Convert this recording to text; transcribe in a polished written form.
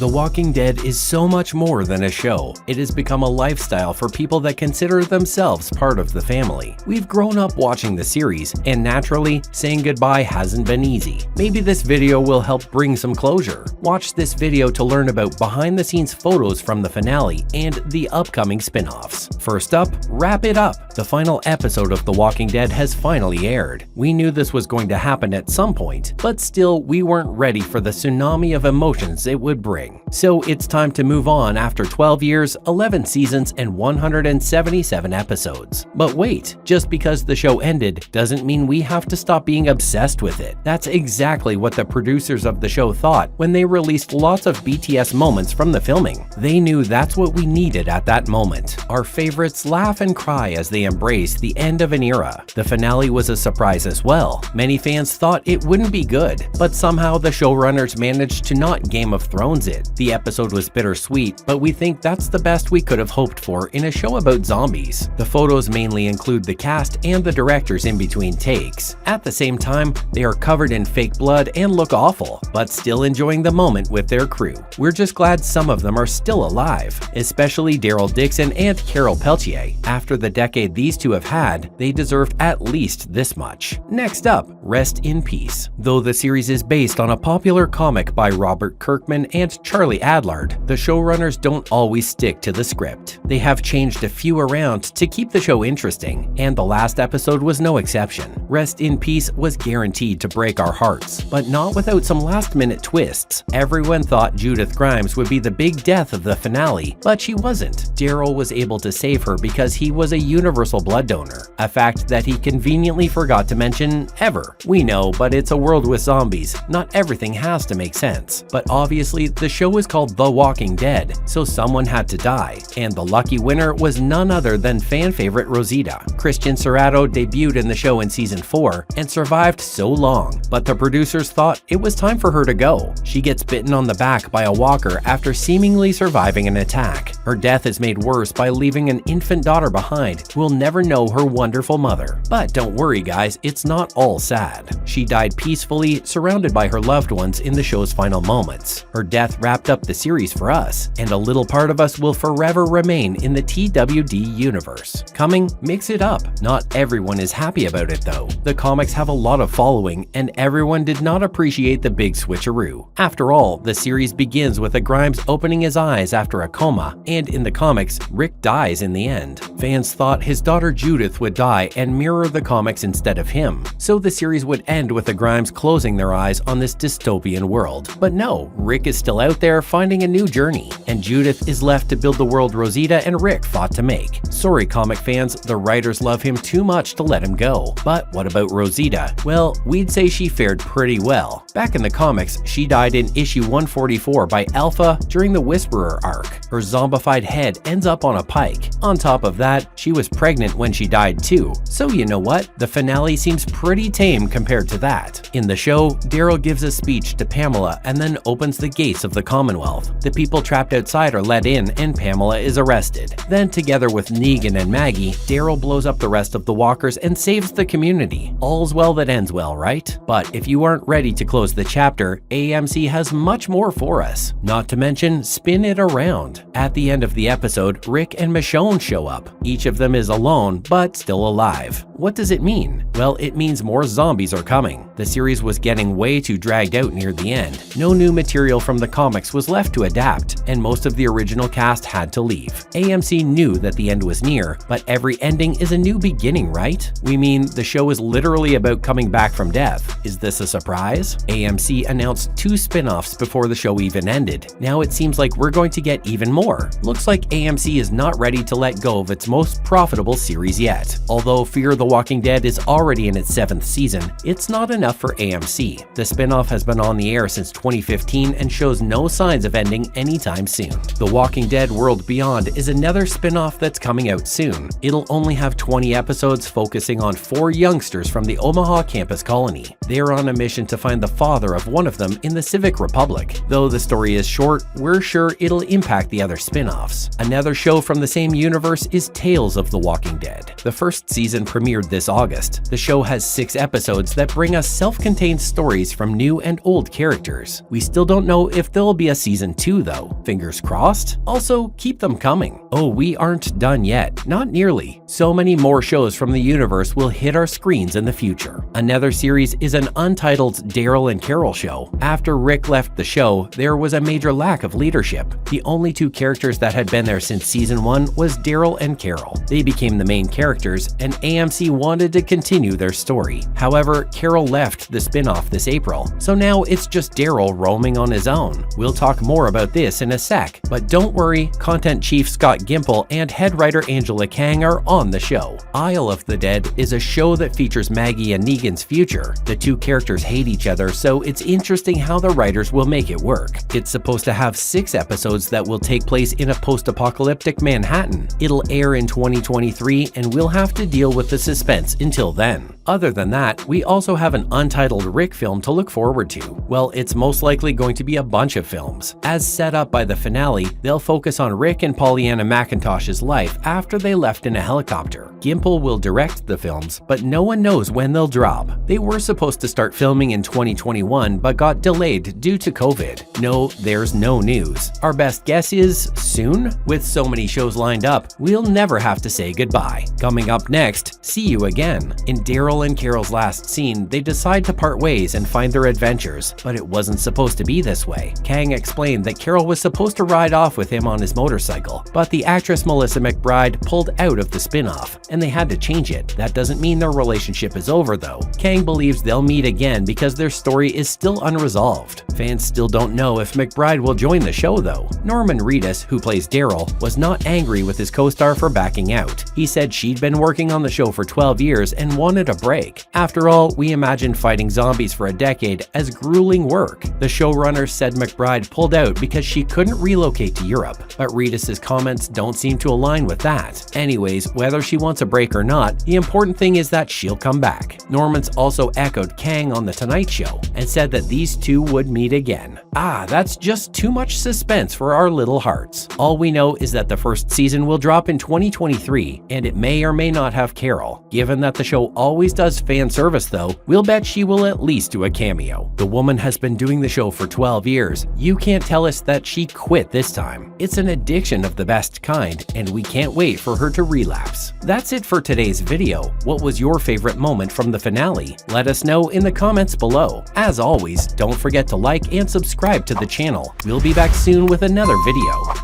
The Walking Dead is so much more than a show. It has become a lifestyle for people that consider themselves part of the family. We've grown up watching the series, and naturally, saying goodbye hasn't been easy. Maybe this video will help bring some closure. Watch this video to learn about behind-the-scenes photos from the finale and the upcoming spin-offs. First up, Wrap It Up. The final episode of The Walking Dead has finally aired. We knew this was going to happen at some point, but still, we weren't ready for the tsunami of emotions it would bring. So it's time to move on after 12 years, 11 seasons, and 177 episodes. But wait, just because the show ended doesn't mean we have to stop being obsessed with it. That's exactly what the producers of the show thought when they released lots of BTS moments from the filming. They knew that's what we needed at that moment. Our favorites laugh and cry as they embrace the end of an era. The finale was a surprise as well. Many fans thought it wouldn't be good, but somehow the showrunners managed to not Game of Thrones it. The episode was bittersweet, but we think that's the best we could have hoped for in a show about zombies. The photos mainly include the cast and the directors in between takes. At the same time, they are covered in fake blood and look awful, but still enjoying the moment with their crew. We're just glad some of them are still alive, especially Daryl Dixon and Carol Peltier. After the decade these two have had, they deserved at least this much. Next up, Rest in Peace. Though the series is based on a popular comic by Robert Kirkman and Charlie Adlard, the showrunners don't always stick to the script. They have changed a few around to keep the show interesting, and the last episode was no exception. Rest in Peace was guaranteed to break our hearts, but not without some last-minute twists. Everyone thought Judith Grimes would be the big death of the finale, but she wasn't. Daryl was able to save her because he was a universal blood donor, a fact that he conveniently forgot to mention ever. We know, but it's a world with zombies. Not everything has to make sense. But obviously, the show is called The Walking Dead, so someone had to die, and the lucky winner was none other than fan favorite Rosita. Christian Serrato debuted in the show in season 4 and survived so long, but the producers thought it was time for her to go. She gets bitten on the back by a walker after seemingly surviving an attack. Her death is made worse by leaving an infant daughter behind who will never know her wonderful mother. But don't worry guys, it's not all sad. She died peacefully, surrounded by her loved ones in the show's final moments. Her death wrapped up the series for us, and a little part of us will forever remain in the TWD universe. Coming, Mix It Up. Not everyone is happy about it though. The comics have a lot of following, and everyone did not appreciate the big switcheroo. After all, the series begins with a Grimes opening his eyes after a coma, and in the comics, Rick dies in the end. Fans thought his daughter Judith would die and mirror the comics instead of him, so the series would end with the Grimes closing their eyes on this dystopian world. But no, Rick is still out there finding a new journey, and Judith is left to build the world Rosita and Rick fought to make. Sorry comic fans, the writers love him too much to let him go. But what about Rosita? Well, we'd say she fared pretty well. Back in the comics, she died in issue 144 by Alpha during the Whisperer arc. Her zombified head ends up on a pike. On top of that, she was pregnant when she died too. So you know what? The finale seems pretty tame compared to that. In the show, Daryl gives a speech to Pamela and then opens the gates of the Commonwealth. The people trapped outside are let in and Pamela is arrested. Then together with Negan and Maggie, Daryl blows up the rest of the walkers and saves the community. All's well that ends well, right? But if you aren't ready to close the chapter, AMC has much more for us. Not to mention, spin it around. At the end of the episode, Rick and Michonne show up. Each of them is alone, but still alive. What does it mean? Well, it means more zombies are coming. The series was getting way too dragged out near the end. No new material from the comics was left to adapt, and most of the original cast had to leave. AMC knew that the end was near, but every ending is a new beginning, right? We mean, the show is literally about coming back from death. Is this a surprise? AMC announced 2 spin-offs before the show even ended. Now it seems like we're going to get even more. Looks like AMC is not ready to let go of its most profitable series yet. Although Fear the Walking Dead is already in its 7th season, it's not enough for AMC. The spin-off has been on the air since 2015 and shows no signs of ending anytime soon. The Walking Dead World Beyond is another spin-off that's coming out soon. It'll only have 20 episodes focusing on 4 youngsters from the Omaha campus colony. They're on a mission to find the father of one of them in the Civic Republic. Though the story is short, we're sure it'll impact the other spin-offs. Another show from the same universe is Tales of the Walking Dead. The first season premiered premiered this August. The show has 6 episodes that bring us self-contained stories from new and old characters. We still don't know if there'll be a season 2 though. Fingers crossed? Also, keep them coming. Oh, we aren't done yet. Not nearly. So many more shows from the universe will hit our screens in the future. Another series is an untitled Daryl and Carol show. After Rick left the show, there was a major lack of leadership. The only 2 characters that had been there since season 1 was Daryl and Carol. They became the main characters, and AMC wanted to continue their story. However, Carol left the spin-off this April, so now it's just Daryl roaming on his own. We'll talk more about this in a sec, but don't worry, content chief Scott Gimple and head writer Angela Kang are on the show. Isle of the Dead is a show that features Maggie and Negan's future. The 2 characters hate each other, so it's interesting how the writers will make it work. It's supposed to have 6 episodes that will take place in a post-apocalyptic Manhattan. It'll air in 2023, and we'll have to deal with the suspense until then. Other than that, we also have an untitled Rick film to look forward to. Well, it's most likely going to be a bunch of films. As set up by the finale, they'll focus on Rick and Pollyanna McIntosh's life after they left in a helicopter. Gimple will direct the films, but no one knows when they'll drop. They were supposed to start filming in 2021, but got delayed due to COVID. No, there's no news. Our best guess is soon? With so many shows lined up, we'll never have to say goodbye. Coming up next, see you again. In Daryl and Carol's last scene, they decide to part ways and find their adventures, but it wasn't supposed to be this way. Kang explained that Carol was supposed to ride off with him on his motorcycle, but the actress Melissa McBride pulled out of the spin-off, and they had to change it. That doesn't mean their relationship is over though. Kang believes they'll meet again because their story is still unresolved. Fans still don't know if McBride will join the show though. Norman Reedus, who plays Daryl, was not angry with his co-star for backing out. He said she'd been working on the show for 12 years and wanted a break. After all, we imagined fighting zombies for a decade as grueling work. The showrunner said McBride pulled out because she couldn't relocate to Europe, but Reedus's comments don't seem to align with that. Anyways, whether she wants a break or not, the important thing is that she'll come back. Norman's also echoed Kang on The Tonight Show and said that these 2 would meet again. That's just too much suspense for our little hearts. All we know is that the first season will drop in 2023, and it may or may not have Carol. Given that the show always does fan service though, we'll bet she will at least do a cameo. The woman has been doing the show for 12 years. You can't tell us that she quit this time. It's an addiction of the best kind, and we can't wait for her to relapse. That's it for today's video. What was your favorite moment from the finale? Let us know in the comments below. As always, don't forget to like and subscribe to the channel. We'll be back soon with another video.